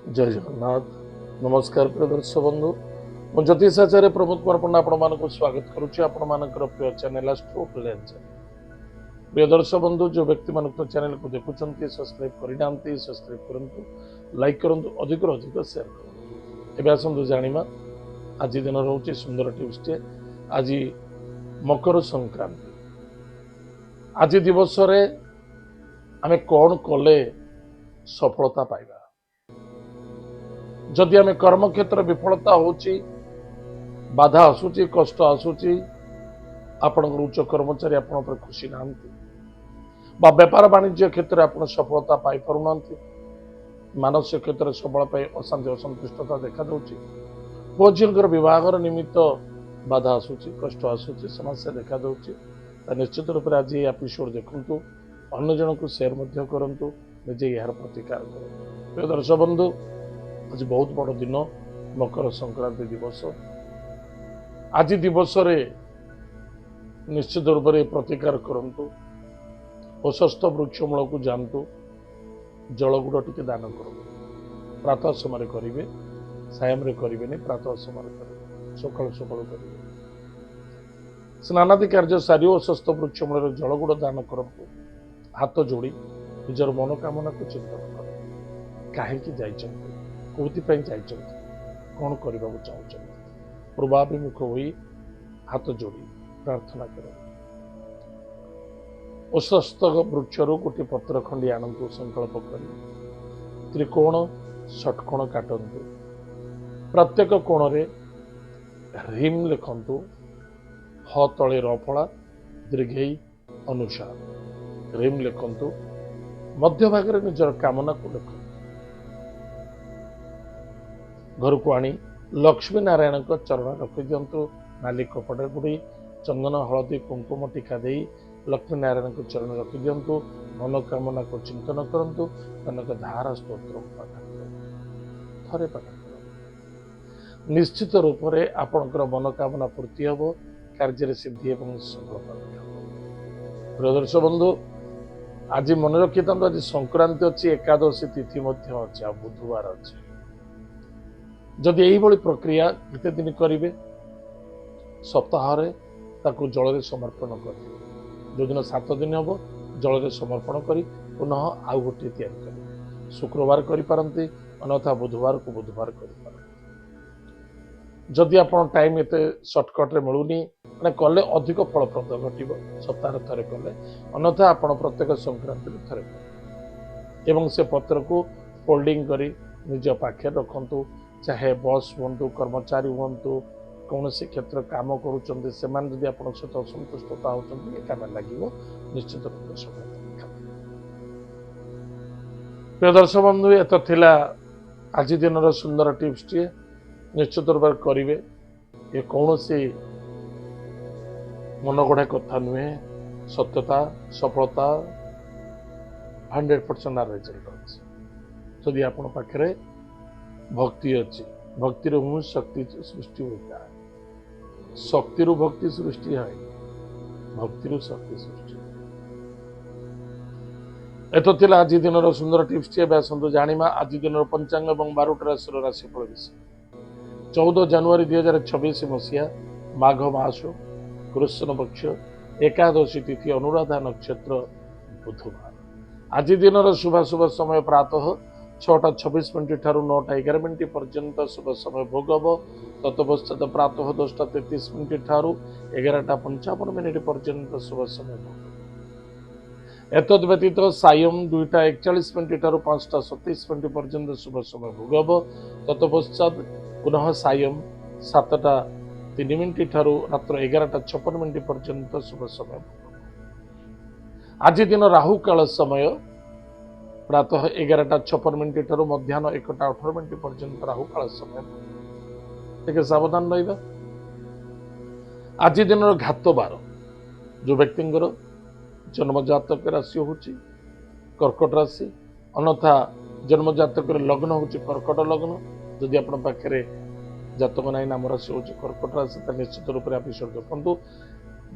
जय जगन्नाथ। नमस्कार प्रिय दर्शक बंधु। ମୁଁ ଜ୍ୟୋତିଷାଚାର୍ଯ୍ୟ ପ୍ରମୋଦ କୁମାର ପଣ୍ଡା ଆପଣମାନଙ୍କୁ ସ୍ୱାଗତ କରୁଛି ଆପଣମାନଙ୍କର ପ୍ରିୟ ଚ୍ୟାନେଲ ଆଷ୍ଟ୍ରୋ ପ୍ଲେନ୍ ଚ୍ୟାନେଲ। ପ୍ରିୟ ଦର୍ଶକ ବନ୍ଧୁ ଯେଉଁ ବ୍ୟକ୍ତିମାନଙ୍କ ଚ୍ୟାନେଲକୁ ଦେଖୁଛନ୍ତି ସବସ୍କ୍ରାଇବ୍ କରିନାହାନ୍ତି ସବସ୍କ୍ରାଇବ୍ କରନ୍ତୁ, ଲାଇକ୍ କରନ୍ତୁ, ଅଧିକରୁ ଅଧିକ ସେୟାର କରନ୍ତୁ। ଏବେ ଆସନ୍ତୁ ଜାଣିବା ଆଜି ଦିନ ରହୁଛି ସୁନ୍ଦର ଟ୍ୟୁସଡେ। ଆଜି ମକର ସଂକ୍ରାନ୍ତି। ଆଜି ଦିବସରେ ଆମେ କ'ଣ କଲେ ସଫଳତା ପାଇବା? ଯଦି ଆମେ କର୍ମକ୍ଷେତ୍ର ବିଫଳତା ହେଉଛି, ବାଧା ଆସୁଛି, କଷ୍ଟ ଆସୁଛି, ଆପଣଙ୍କର ଉଚ୍ଚ କର୍ମଚାରୀ ଆପଣଙ୍କ ଉପରେ ଖୁସି ନାହାନ୍ତି, ବା ବେପାର ବାଣିଜ୍ୟ କ୍ଷେତ୍ରରେ ଆପଣ ସଫଳତା ପାଇପାରୁନାହାନ୍ତି, ମାନସିକ କ୍ଷେତ୍ରରେ ସବଳ ପାଇଁ ଅଶାନ୍ତି ଅସନ୍ତୁଷ୍ଟତା ଦେଖାଦେଉଛି, ପୁଅ ଝିଅଙ୍କର ବିବାହର ନିମିତ୍ତ ବାଧା ଆସୁଛି, କଷ୍ଟ ଆସୁଛି, ସମସ୍ୟା ଦେଖାଦେଉଛି, ନିଶ୍ଚିତ ରୂପରେ ଆଜି ଏହି ଏପିସୋଡ ଦେଖନ୍ତୁ, ଅନ୍ୟ ଜଣଙ୍କୁ ସେୟାର ମଧ୍ୟ କରନ୍ତୁ, ନିଜେ ଏହାର ପ୍ରତିକାର କରନ୍ତୁ। ପ୍ରିୟ ଦର୍ଶକ ବନ୍ଧୁ, ଆଜି ବହୁତ ବଡ଼ ଦିନ, ମକର ସଂକ୍ରାନ୍ତି ଦିବସ। ଆଜି ଦିବସରେ ନିଶ୍ଚିତ ରୂପରେ ପ୍ରତିକାର କରନ୍ତୁ। ଅଶ୍ୱସ୍ଥ ବୃକ୍ଷ ମୂଳକୁ ଯାଆନ୍ତୁ, ଜଳଗୁଡ଼ ଟିକେ ଦାନ କରନ୍ତୁ। ପ୍ରାତଃ ସମୟରେ କରିବେ, ସାୟଂରେ କରିବେନି, ପ୍ରାତଃ ସମୟରେ କରିବେ, ସକାଳୁ ସକାଳୁ କରିବେ। ସ୍ନାନାଦି କାର୍ଯ୍ୟ ସାରି ଅଶ୍ୱସ୍ଥ ବୃକ୍ଷ ମୂଳରେ ଜଳଗୁଡ଼ ଦାନ କରନ୍ତୁ। ହାତ ଯୋଡ଼ି ନିଜର ମନୋକାମନାକୁ ଚିନ୍ତନ କରନ୍ତୁ। କାହିଁକି ଯାଇଛନ୍ତି, କୋଉଥିପାଇଁ ଯାଇଛନ୍ତି, କ'ଣ କରିବାକୁ ଚାହୁଁଛନ୍ତି, ପୂର୍ବାଭିମୁଖ ହୋଇ ହାତ ଯୋଡ଼ି ପ୍ରାର୍ଥନା କରନ୍ତୁ। ଅଶ୍ୱସ୍ଥ ବୃକ୍ଷରୁ ଗୋଟିଏ ପତ୍ର ଖଣ୍ଡି ଆଣନ୍ତୁ, ସଂକଳ୍ପ କରି ତ୍ରିକୋଣ ଷଟକୋଣ କାଟନ୍ତୁ। ପ୍ରତ୍ୟେକ କୋଣରେ ହ୍ରୀମ୍ ଲେଖନ୍ତୁ। ହ ତଳେ ର ଫଳା, ଦୀର୍ଘେଇ ଅନୁସାର ହ୍ରୀମ୍ ଲେଖନ୍ତୁ। ମଧ୍ୟଭାଗରେ ନିଜର କାମନାକୁ ଲେଖନ୍ତୁ। ଘରକୁ ଆଣି ଲକ୍ଷ୍ମୀ ନାରାୟଣଙ୍କ ଚରଣ ରଖିଦିଅନ୍ତୁ। ନାଲି କପଡ଼ା ଗୁଡ଼ି ଚନ୍ଦନ ହଳଦୀ କୁଙ୍କୁମ ଟିକା ଦେଇ ଲକ୍ଷ୍ମୀ ନାରାୟଣଙ୍କ ଚରଣ ରଖିଦିଅନ୍ତୁ। ମନୋକାମନାକୁ ଚିନ୍ତନ କରନ୍ତୁ। କନକ ଧାର ସ୍ତୋତ୍ର ପାଠ କରନ୍ତୁ। ଥରେ ପାଠ କରନ୍ତୁ। ନିଶ୍ଚିତ ରୂପରେ ଆପଣଙ୍କର ମନୋକାମନା ପୂର୍ତ୍ତି ହେବ, କାର୍ଯ୍ୟରେ ସିଦ୍ଧି ଏବଂ ସଫଳତା ଦେଖାଦେବ। ପ୍ରିୟ ଦର୍ଶକ ବନ୍ଧୁ, ଆଜି ମନେ ରଖିଥାନ୍ତୁ, ଆଜି ସଂକ୍ରାନ୍ତି ଅଛି, ଏକାଦଶୀ ତିଥି ମଧ୍ୟ ଅଛି, ଆଉ ବୁଧବାର ଅଛି। ଯଦି ଏଇଭଳି ପ୍ରକ୍ରିୟା କେତେ ଦିନ କରିବେ, ସପ୍ତାହରେ ତାକୁ ଜଳରେ ସମର୍ପଣ କରିବେ। ଯେଉଁଦିନ 7 ଦିନ ହେବ ଜଳରେ ସମର୍ପଣ କରି ପୁନଃ ଆଉ ଗୋଟିଏ ତିଆରି କରିବେ। ଶୁକ୍ରବାର କରିପାରନ୍ତି, ଅନ୍ୟଥା ବୁଧବାରକୁ ବୁଧବାର କରିପାରନ୍ତି। ଯଦି ଆପଣ ଟାଇମ୍ ଏତେ ସର୍ଟକଟ୍ରେ ମିଳୁନି, ମାନେ କଲେ ଅଧିକ ଫଳପ୍ରଦ ଘଟିବ, ସପ୍ତାହରେ ଥରେ କଲେ, ଅନ୍ୟଥା ଆପଣ ପ୍ରତ୍ୟେକ ସଂକ୍ରାନ୍ତିରେ ଥରେ କଲେ ଏବଂ ସେ ପତ୍ରକୁ ଫୋଲ୍ଡିଂ କରି ନିଜ ପାଖରେ ରଖନ୍ତୁ। ଚାହେ ବସ୍ ହୁଅନ୍ତୁ, କର୍ମଚାରୀ ହୁଅନ୍ତୁ, କୌଣସି କ୍ଷେତ୍ର କାମ କରୁଛନ୍ତି, ସେମାନେ ଯଦି ଆପଣଙ୍କ ସହିତ ଅସନ୍ତୁଷ୍ଟତା ହେଉଛନ୍ତି, ଏ କାମ ଲାଗିବ, ନିଶ୍ଚିତ ରୂପେ ସଫଳତା ଦେଖାଦେବ। ପ୍ରିୟ ଦର୍ଶକ ବନ୍ଧୁ, ଏତ ଥିଲା ଆଜି ଦିନର ସୁନ୍ଦର ଟିପ୍ସଟିଏ। ନିଶ୍ଚିତ ରୂପରେ କରିବେ। ଏ କୌଣସି ମନଗଢ଼ା କଥା ନୁହେଁ, ସତ୍ୟତା, ସଫଳତା 100% ରେଜଲ୍ଟ ଅଛି। ଯଦି ଆପଣ ପାଖରେ ଭକ୍ତି ଅଛି, ଭକ୍ତିରୁ ହିଁ ଶକ୍ତି ସୃଷ୍ଟି ହୋଇଥାଏ। ଶକ୍ତିରୁ ଭକ୍ତି ସୃଷ୍ଟି ହୁଏ, ଭକ୍ତିରୁ ଶକ୍ତି ସୃଷ୍ଟି ହୁଏ। ଏତ ଥିଲା ଆଜି ଦିନର ସୁନ୍ଦର ଟିପ୍ସଟି। ଏବେ ଆସନ୍ତୁ ଜାଣିବା ଆଜି ଦିନର ପଞ୍ଚାଙ୍ଗ ଏବଂ 12ଟି ରାଶିର ରାଶିଫଳ ବିଷୟ। 14 ଜାନୁଆରୀ 2026 ମସିହା, ମାଘ ମାସ, କୃଷ୍ଣ ପକ୍ଷ, ଏକାଦଶୀ ତିଥି, ଅନୁରାଧା ନକ୍ଷତ୍ର, ବୁଧବାର। ଆଜି ଦିନର ଶୁଭାଶୁଭ ସମୟ ପ୍ରାତଃ 6ଟା 26 ମିନିଟ୍ ଠାରୁ 9ଟା 11 ମିନିଟ୍ ପର୍ଯ୍ୟନ୍ତ ଶୁଭ ସମୟ ଭୋଗ ହେବ। ତତ୍ପଶ୍ଚାତ ପ୍ରାତଃ 10ଟା 33 ମିନିଟ୍ ଠାରୁ 11ଟା 55 ମିନିଟ୍ ପର୍ଯ୍ୟନ୍ତ ଶୁଭ ସମୟ ଭୋଗ ହେବ। ଏତଦ୍ ବ୍ୟତୀତ ସାୟଂ 2ଟା 41 ମିନିଟ୍ ଠାରୁ 5ଟା 27 ମିନିଟ୍ ପର୍ଯ୍ୟନ୍ତ ଶୁଭ ସମୟ ଭୋଗ ହେବ। ତତ୍ପଶ୍ଚାତ ପୁନଃ ସାୟଂ 7ଟା 3 ମିନିଟ୍ ଠାରୁ ରାତ୍ର 11ଟା 56 ମିନିଟ୍ ପର୍ଯ୍ୟନ୍ତ ଶୁଭ ସମୟ ଭୋଗ ହେବ। ଆଜି ଦିନ ରାହୁ କାଳ ସମୟ ପ୍ରାତଃ 11ଟା 56 ମିନିଟ୍ ଠାରୁ ମଧ୍ୟାହ୍ନ 1ଟା 18 ମିନିଟ୍ ପର୍ଯ୍ୟନ୍ତ ରାହୁ କାଳ ସମୟ। ଟିକେ ସାବଧାନ ରହିବା। ଆଜି ଦିନର ଘାତ ବାର, ଯେଉଁ ବ୍ୟକ୍ତିଙ୍କର ଜନ୍ମଜାତକ ରାଶି ହେଉଛି କର୍କଟ ରାଶି, ଅନ୍ୟଥା ଜନ୍ମଜାତକର ଲଗ୍ନ ହେଉଛି କର୍କଟ ଲଗ୍ନ। ଯଦି ଆପଣଙ୍କ ପାଖରେ ଜାତକ ନାହିଁ, ନାମ ରାଶି ହେଉଛି କର୍କଟ ରାଶି, ତାହେଲେ ନିଶ୍ଚିତ ରୂପରେ ଏପିସୋଡ୍ ଦେଖନ୍ତୁ।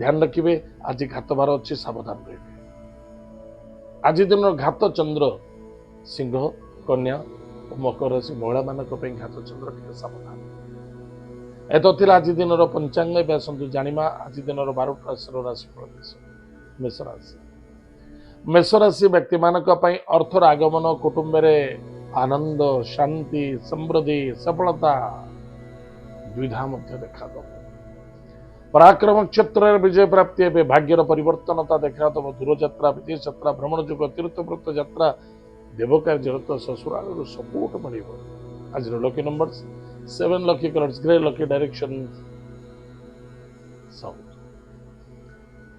ଧ୍ୟାନ ରଖିବେ, ଆଜି ଘାତ ବାର ଅଛି, ସାବଧାନ ରହିବେ। ଆଜି ଦିନର ଘାତ ଚନ୍ଦ୍ର ସିଂହ, କନ୍ୟା, मकर राशि महिला मानक घात चंद्र टिके सावधान। एत थिला आज दिन पंचांग आसतु जानिमा आज दिन 12टा राशि राशिफल मेष राशि। मेष राशि व्यक्ति मानक अर्थर आगमन कुटुंब आनंद शांति समृद्धि सफलता द्विधा मध्य देखा पराक्रम क्षेत्र में विजय प्राप्ति ए भाग्यर परिवर्तनता देखा दूर यात्रा विदेश यात्रा भ्रमण जुग तीर्थव्रत यात्रा देव कार्य ससुराल सपोर्ट मिल। आज lucky number 7 lucky colours grey lucky direction south.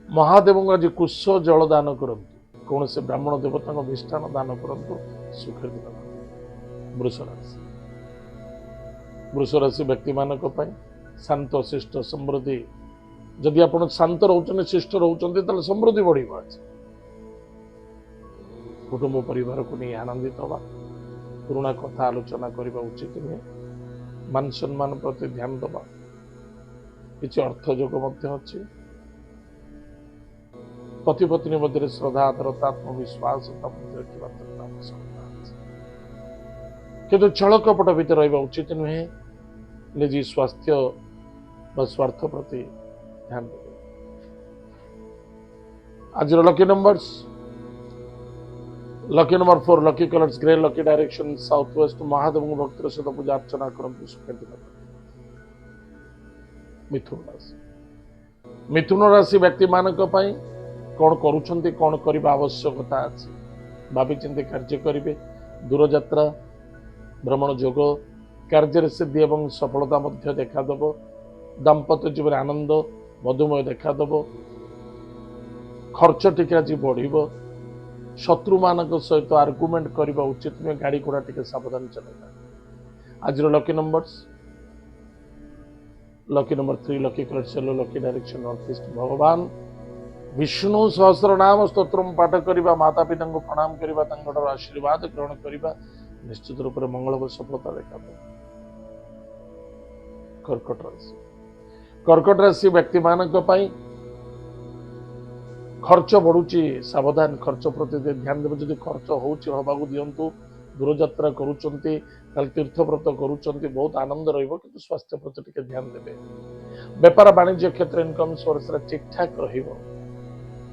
Mahadev आज कुश जल दान करंतु कौन से ब्राह्मण देवता मिष्ठान दान करंतु सुखर दिन। वृष राशि। वृष राशि व्यक्ति मानक शांत शिष्ट समृद्धि जदि आप शांत रोचने शिष्ट रोचते समृद्धि बढ़। कुटुंब परिवार को नहीं आनंदित हवा पुराणा कथा आलोचना करने उचित नुहे। मान सम्मान प्रति ध्यान दबा किसी अर्थ जोग अच्छी पति पत्नी मध्य श्रद्धा आदरता आत्मविश्वास किंतु छल कपट भीतर रहा उचित नुहे। निज स्वास्थ्य स्वार्थ प्रति ध्यान देवे। आज lucky numbers lucky number 4 lucky colours grey lucky direction south west. Mahadev भक्तर सहित पूजा अर्चना करंतु सुखद दिन। मिथुन राशि। मिथुन राशि व्यक्ति मानक कौन करुछंती कौन करबा आवश्यकता अछि भावी चिंती कार्य करिवे। दूर यात्रा भ्रमण जोग कार्य सिद्धि एवं सफलता मध्य देखा दबो। दाम्पत्य जीवन आनंद मधुमय देखा दबो। खर्च टिके आज बढ़िबो। शत्रु मानक सहित आर्गुमेंट करबा उचित नुहे। गाड़ी घोड़ा टिके सावधान चलेगा। आज lucky numbers lucky number 3 lucky colour yellow lucky direction north east. भगवान विष्णु सहस्र नाम स्तोत्र पाठ करबा माता पिता को प्रणाम करबा तांकर आशीर्वाद ग्रहण करबा निश्चित रूप से मंगल व सफलता देखा। कर्कट राशि। कर्कट राशि व्यक्ति मानक खर्च बढ़ुची सावधान खर्च प्रति ध्यान देव। जदि खर्च होगा दिंतु दूर यात्रा करुँचे तीर्थव्रत करुँचे बहुत आनंद रहिबो किंतु स्वास्थ्य प्रति टिके ध्यान देवे। व्यापार वाणिज्य क्षेत्र इनकम सोर्स ठीक ठाक रहिबो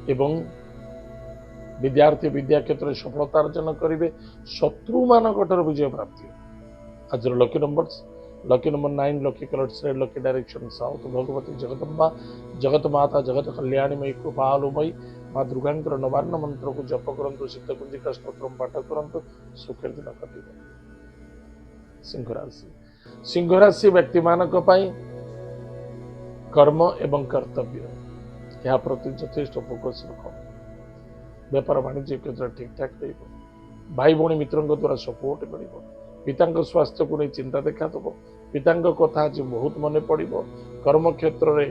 एवं विद्यार्थी विद्या क्षेत्र में सफलता अर्जन करेंगे। शत्रु मानक विजय प्राप्ति। आज lucky numbers lucky number 9 lucky colours red lucky direction south. Bhagwati Jagdamba जगत माता जगत कल्याणमयी कृपालुमयी माँ दुर्गांकर नवान्न मंत्र को जप करंतु सिद्धकुंजिका स्तोत्र पाठ करंतु सुखर दिन कटिब। सिंह राशि। सिंह राशि व्यक्ति मानक कर्म एवं कर्तव्य यह प्रति यथेष्ट फोकस रख। व्यापार वाणिज्य क्षेत्र ठीक ठाक रही। भाई भौणी मित्रों द्वारा सपोर्ट मिल। पिता स्वास्थ्य को नहीं चिंता देखा दब। पिता कथा आज बहुत मन पड़। कर्म क्षेत्र में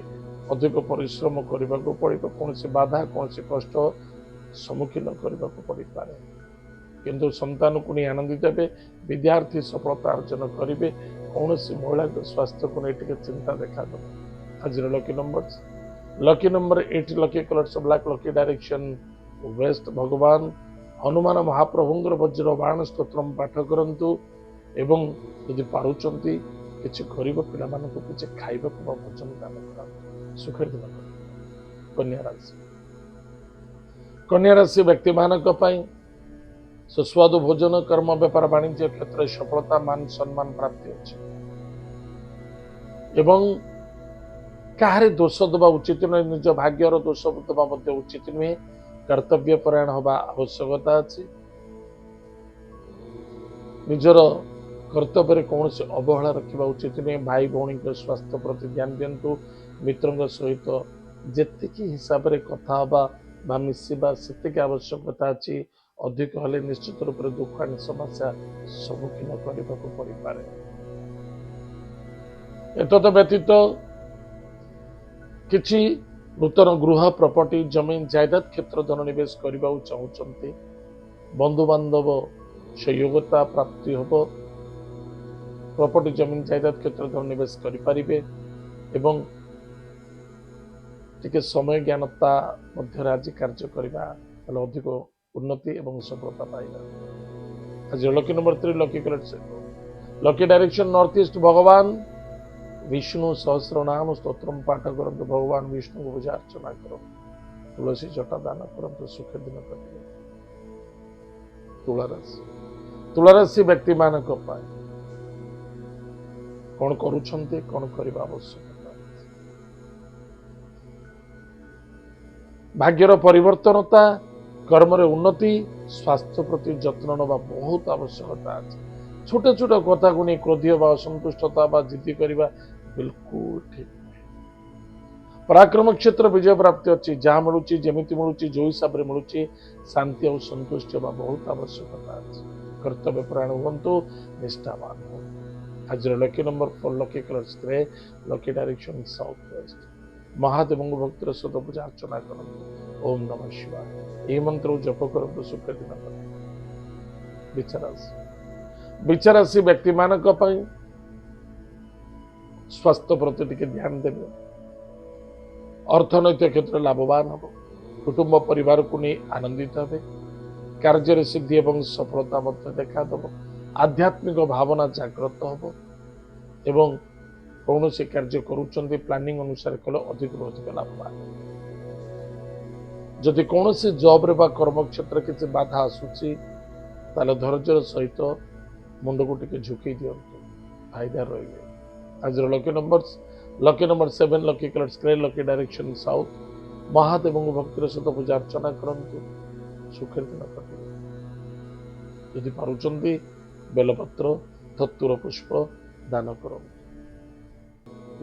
अधिक परिश्रम करने को पड़। कौन बाधा कौन कष्ट सम्मुखीन करने को पड़ पारे किंतु संतान को नहीं आनंदित हे। विद्यार्थी सफलता अर्जन करेंगे। कौन महिला स्वास्थ्य को नहीं चिंता देखा दब। आज lucky numbers lucky number 8 lucky colours black lucky direction waste. भगवान हनुमान महाप्रभुंर वज्र बाण स्तोत्र पाठ करंतु एवं यदि पारुचंती किछि गरीब पिला मानकु किछि खाइबाकु बा भोजन दान करंतु सुखर दिन। कन्या राशि। कन्या राशि व्यक्ति मानक सुस्वादु भोजन कर्म व्यापार वाणिज्य क्षेत्र सफलता मान सम्मान प्राप्ति अछि एवं काहारे दोष दबा उचित नुहे। निज भाग्यर दोष दबा उचित नुहे। कर्तव्य परायण हवा आवश्यकता अछि। निजर कर्तव्य कौन से अवहेला रखा उचित नुहे। भाई भौणी स्वास्थ्य प्रति ध्यान दिंतु। मित्रों सहित जी हिसाब से कथा बा मिसवा से आवश्यकता अच्छी। अधिक हेले निश्चित रूप से दुखानी समस्या सम्मुखीन करने को पड़ पारे। एतद व्यतीत किछि नूतन गृह प्रॉपर्टी जमीन जायदाद क्षेत्र धन निवेश करने चाहते। बंधु बांधव सहयोगिता प्राप्ति हम। प्रॉपर्टी जमीन जायदाद क्षेत्र धन निवेश करें एवं टिके समय ज्ञानता मध्य आज कार्य करने अधिक उन्नति एवं सफलता पाइबा। आज लकी नंबर 3 लकी कलर से लकी डायरेक्शन नॉर्थ ईस्ट भगवान विष्णु सहस्र नाम स्तोत्रम पाठ करते भगवान विष्णु को पूजा अर्चना करो तुलसी जटा दान करते सुख दिन कटे तुलाराशि व्यक्ति मान कौन करुछंती कौन करबा आवश्यकता भाग्यर परिवर्तनता कर्म उन्नति स्वास्थ्य प्रति जत्न नवा बहुत आवश्यकता अच्छे छोट छोट कथा को नहीं क्रोधी बा असंतुष्टता बा जिद्दी करबा बिल्कुल ठीक नहीं पराक्रम क्षेत्र विजय प्राप्ति अच्छी जहाँ मिलूँ जमीती मिलूँ जो हिसाब से मिलूँ शांति और संतुष्टि बा बहुत आवश्यकता अच्छी कर्तव्य प्राण हूँ निष्ठावान हूँ आज lucky number 4 lucky colours grey lucky direction south west Mahadev भक्तिर सहित पूजा अर्चना करूँ ओम नमः शिवाय यह मंत्र जप करूँ सुख दिन विचारासी व्यक्ति मान स्वास्थ्य प्रति टिके ध्यान देवे अर्थनैतिक क्षेत्र लाभवान हम कुटुंब परिवार को नहीं आनंदित हे कार्य सिद्धि एवं सफलता देखा दब आध्यात्मिक भावना जागृत हम एवं कौन से कार्य करुँच प्लानिंग अनुसार कले अधिक अधिक लाभवान जदि कौन से जॉब रे बा कर्म क्षेत्र किसी बाधा आसूची ताले धैर्य सहित मुंड को टिके झुकी दियंतु फायदा रहिबे आज lucky number 7 lucky colours grey lucky direction south Mahadev भक्तिर सहित पूजा अर्चना करंतु सुखर दिन कटे यदि पारुचंदी बेलपत्र धतुर पुष्प दान करंतु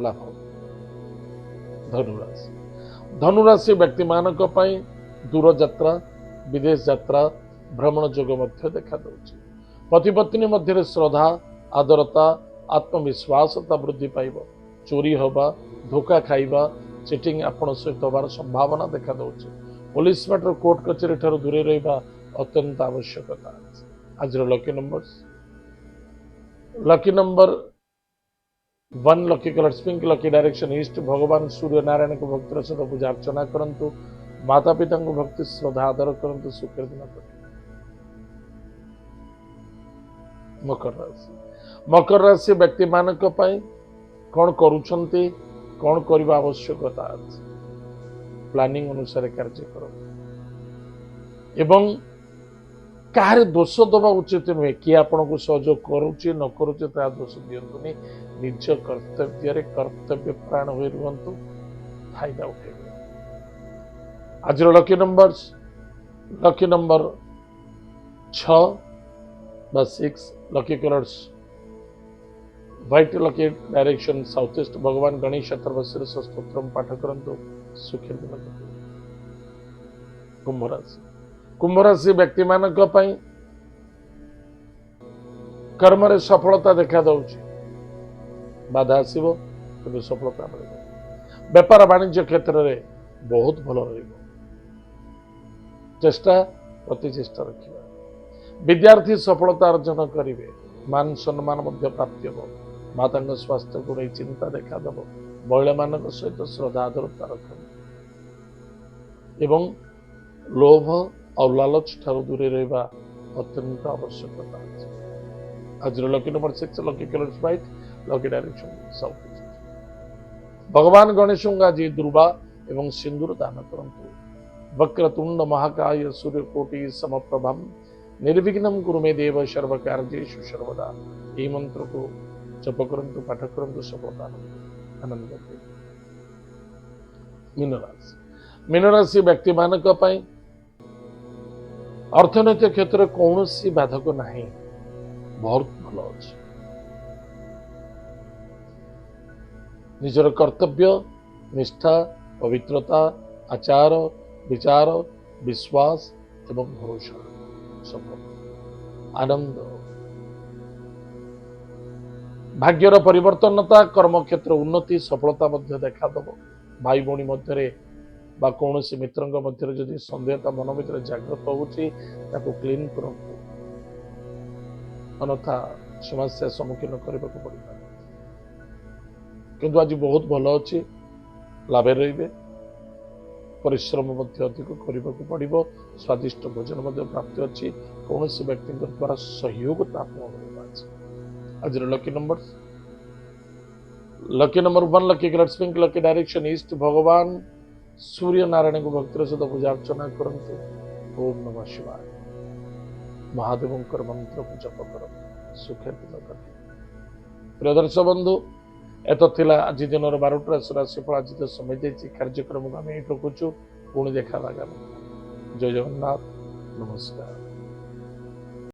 लाभ धनुराशि व्यक्ति मानक दूर यात्रा विदेश यात्रा भ्रमण जोग मध्य देखा दौछि पति पत्नी मध्य श्रद्धा आदरता आत्मविश्वासता वृद्धि पाइब चोरी हवा धोखा खाइबा चिटिंग आपण सहित होबार संभावना देखा दौछि पुलिस मैटर कोर्ट कचेरी ठार दूरे रहिबा अत्यंत आवश्यकता आज lucky number 1 lucky colours pink lucky direction east भगवान सूर्य नारायण को भक्तिर सहित पूजा अर्चना करंतु माता पिता को भक्ति श्रद्धा आदर करंतु सुखर दिन कटे मकर राशि व्यक्ति मानक कौन करुछंती कौन करबा आवश्यकता अछि प्लानिंग अनुसार कार्य करो एवं काहे दोष दबा उचित नुहे कि आपन को सहयोग करूची न करूची ता दोष दियंतुनी निज कर्तव्य प्राण होई रुहंतु फायदा उठेबे आज लकी नंबर 6 बा 6 lucky colours white lucky direction south east भगवान गणेश चतुर्दशी स्तोत्रम पाठ करंतु सुखी दिन कुंभ राशि व्यक्ति मानक कर्म रे सफलता देखा दौछि बाधा आसीबो किंतु सफलता मिलिबो व्यापार वाणिज्य क्षेत्र में बहुत भल रहिबो चेष्टा प्रति चेष्टा रखिबा विद्यार्थी सफलता अर्जन करिवे मान सम्मान मध्य प्राप्ति हो माता स्वास्थ्य को नहीं चिंता देखा दब महिला मान सहित श्रद्धा आदरता रख एवं लोभ और लालच ठार दूरे रहिबा अत्यंत आवश्यकता आज lucky number 6 lucky colours white lucky direction south east भगवान गणेश आज दुर्वा एवं सिंदूर दान करंतु वक्रतुंड महाकाय सूर्यकोटि समप्रभम निर्विघ्नं कुरु मे देव सर्व कार्येषु सर्वदा यह मंत्र को जप करंतु पाठ करंतु सफलता आनंद मीनराशि व्यक्ति मानक अर्थनैतिक क्षेत्र में कौन सी बाधक नहीं बहुत भल अच्छे निजर कर्तव्य निष्ठा पवित्रता आचार विचार विश्वास एवं भरोसा सफल आनंद भाग्यर परिवर्तनता कर्म क्षेत्र उन्नति सफलता मध्य देखा दब भाई भौणी मध्य बा कौन से मित्र मध्य जदि सन्देहता मन भर जागृत होची क्लीन करूँ अन्यथा समस्या सम्मुखीन करने को पड़े किंतु आज बहुत भल अच्छी लाभे रे परिश्रम अधिक करने पड़ो। स्वादिष्ट भोजन प्राप्ति अच्छी कौन व्यक्ति द्वारा सहयोग आज lucky number 1 lucky colours pink lucky direction east भगवान सूर्य नारायण को भक्तिर सहित पूजा अर्चना करते। ओम नमः शिवाय महादेव मंत्र को जप कर सुखे प्रिय दर्शक बंधु एत थिला आज दिन 12टा राशिफल आज तो समय कार्यक्रम को आम रखुचु पुणी देखा जय जगन्नाथ नमस्कार।